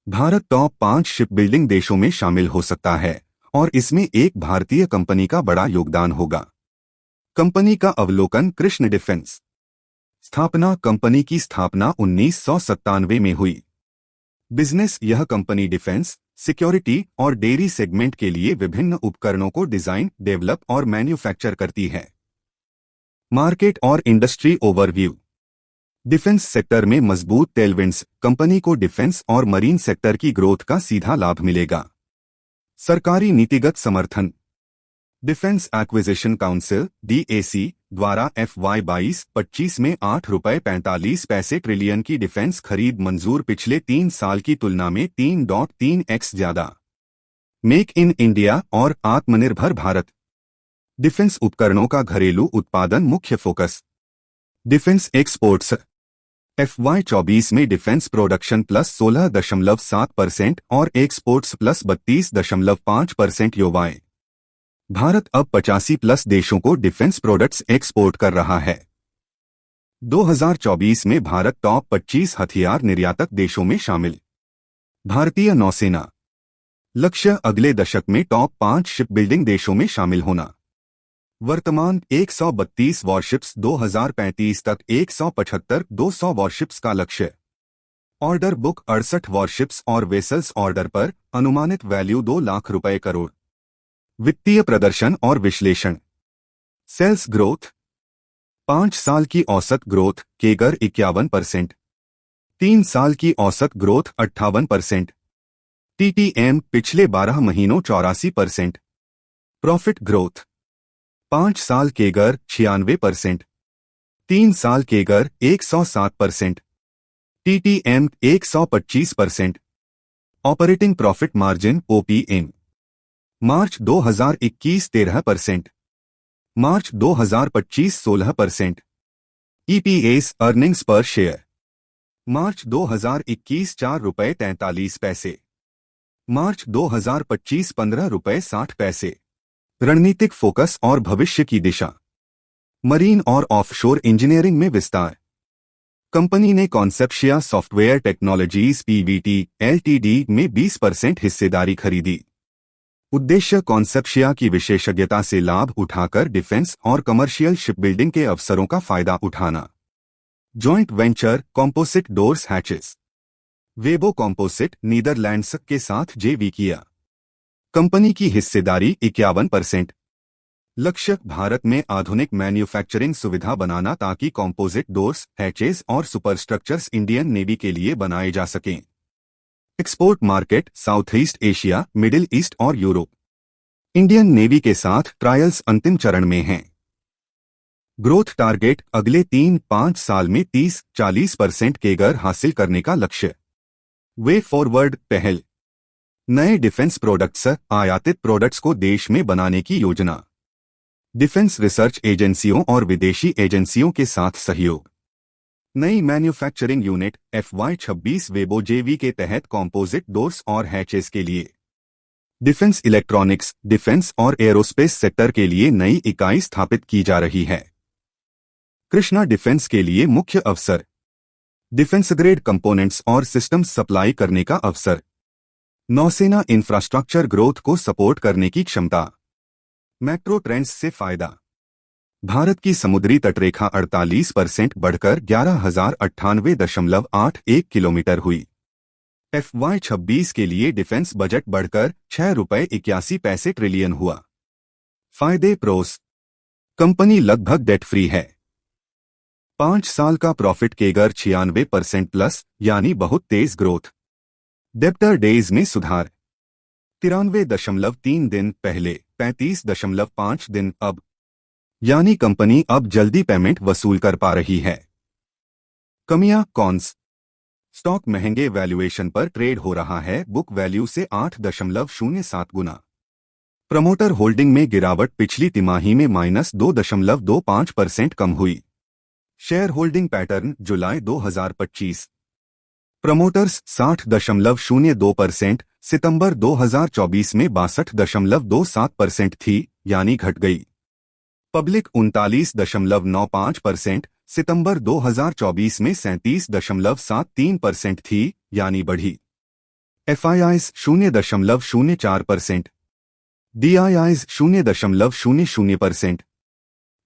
Bharat top 5 shipbuilding देशों में शामिल हो सकता है और इसमें एक भारतीय कंपनी का बड़ा योगदान होगा। कंपनी का अवलोकन। कृष्ण डिफेंस। स्थापना। कंपनी की स्थापना 1997 में हुई। बिजनेस। यह कंपनी डिफेंस, सिक्योरिटी और डेयरी सेगमेंट के लिए विभिन्न उपकरणों को डिजाइन, डेवलप और मैन्युफैक्चर करती है। मार्केट और इंडस्ट्री ओवरव्यू। डिफेंस सेक्टर में मजबूत टेलविंड्स। कंपनी को डिफेंस और मरीन सेक्टर की ग्रोथ का सीधा लाभ मिलेगा। सरकारी नीतिगत समर्थन। डिफेंस एक्विजिशन काउंसिल (DAC) द्वारा FY 22-25 में ₹8.45 ट्रिलियन की डिफेंस खरीद मंजूर, पिछले 3 साल की तुलना में 3.3x ज्यादा। मेक इन इंडिया और आत्मनिर्भर भारत। डिफेंस उपकरणों का घरेलू उत्पादन मुख्य फोकस। Defence exports. FY 24 में डिफेंस प्रोडक्शन प्लस 16.7% और एक्सपोर्ट्स प्लस 32.5% योवाएं। भारत अब 85+ देशों को डिफेंस प्रोडक्ट्स एक्सपोर्ट कर रहा है। 2024 में भारत टॉप 25 हथियार निर्यातक देशों में शामिल। भारतीय नौसेना। लक्ष्य अगले दशक में टॉप 5 शिपबिल्डिंग देशों में शामिल होना। वर्तमान 132 वॉरशिप्स, 2035 तक 175-200 वॉरशिप्स का लक्ष्य। ऑर्डर बुक 68 वॉरशिप्स और वेसल्स ऑर्डर पर, अनुमानित वैल्यू 2 लाख रुपए करोड़। वित्तीय प्रदर्शन और विश्लेषण। सेल्स ग्रोथ 5 साल की औसत ग्रोथ केगर 51%, 3 साल की औसत ग्रोथ 58%, TTM पिछले 12 महीनों 84%। प्रॉफिट ग्रोथ 5 साल केगर 96%, 3 साल केगर 107%, TTM 125%। Operating profit margin OPM मार्च 2021 13%, मार्च 2025 16%। EPS अर्निंग्स पर शेयर मार्च 2021 ₹4.43, मार्च 2025 ₹15.60। रणनीतिक फोकस और भविष्य की दिशा। मरीन और ऑफशोर इंजीनियरिंग में विस्तार। कंपनी ने कॉन्सेप्शिया सॉफ्टवेयर टेक्नोलॉजीज PVT LTD में 20% हिस्सेदारी खरीदी। उद्देश्य कॉन्सेप्शिया की विशेषज्ञता से लाभ उठाकर डिफेंस और कमर्शियल शिपबिल्डिंग के अवसरों का फायदा उठाना। Joint venture composite doors hatches. Vebo composite Netherlands के साथ JV किया। कंपनी की हिस्सेदारी 51%। लक्ष्य भारत में आधुनिक मैन्युफैक्चरिंग सुविधा बनाना ताकि कॉम्पोजिट डोर्स, हैचेस और सुपरस्ट्रक्चर्स इंडियन नेवी के लिए बनाए जा सकें। Export market south east Asia, middle east और यूरोप। इंडियन नेवी के साथ ट्रायल्स अंतिम चरण में हैं। ग्रोथ टारगेट अगले 3-5 साल में 30-40% केगर हासिल करने का लक्ष्य। वे फॉरवर्ड पहल। नए डिफेंस प्रोडक्ट्स, आयातित प्रोडक्ट्स को देश में बनाने की योजना। डिफेंस रिसर्च एजेंसियों और विदेशी एजेंसियों के साथ सहयोग। नई manufacturing unit FY 26 Weibo JV के तहत कॉम्पोजिट डोर्स और हैचेस के लिए। डिफेंस इलेक्ट्रॉनिक्स, डिफेंस और एरोस्पेस सेक्टर के लिए नई इकाई स्थापित की जा रही है। कृष्णा डिफेंस के लिए मुख्य अवसर। डिफेंस ग्रेड कंपोनेंट्स और सिस्टम्स सप्लाई करने का अवसर। नौसेना इंफ्रास्ट्रक्चर ग्रोथ को सपोर्ट करने की क्षमता। मैक्रो ट्रेंड्स से फायदा। भारत की समुद्री तटरेखा 48% बढ़कर 11,098.81 किलोमीटर हुई। FY 26 के लिए डिफेंस बजट बढ़कर ₹6.81 ट्रिलियन हुआ। फायदे प्रोस। कंपनी लगभग डेट फ्री है। 5 साल का प्रॉफिट केगर 96% प्लस, यानी बहुत तेज ग्रोथ। डेब्टर डेज में सुधार 93.3 दिन पहले 35.5 दिन अब, यानी कंपनी अब जल्दी पेमेंट वसूल कर पा रही है। कमियां कॉन्स। स्टॉक महंगे वैल्यूएशन पर ट्रेड हो रहा है, बुक वैल्यू से 8.07 गुना। प्रमोटर होल्डिंग में गिरावट, पिछली तिमाही में -2.25% कम हुई। शेयर होल्डिंग पैटर्न जुलाई 2025। प्रमोटर्स 60.02%, सितंबर 2024 में 62.27% थी, यानी घट गई। पब्लिक 39.95%, सितंबर 2024 में 37.73% थी, यानी बढ़ी। FIIs 0.04%, DIIs 0.00%।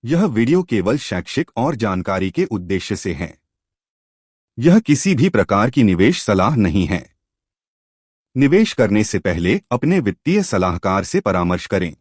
यह वीडियो केवल शैक्षिक और जानकारी के उद्देश्य से है। यह किसी भी प्रकार की निवेश सलाह नहीं है। निवेश करने से पहले अपने वित्तीय सलाहकार से परामर्श करें।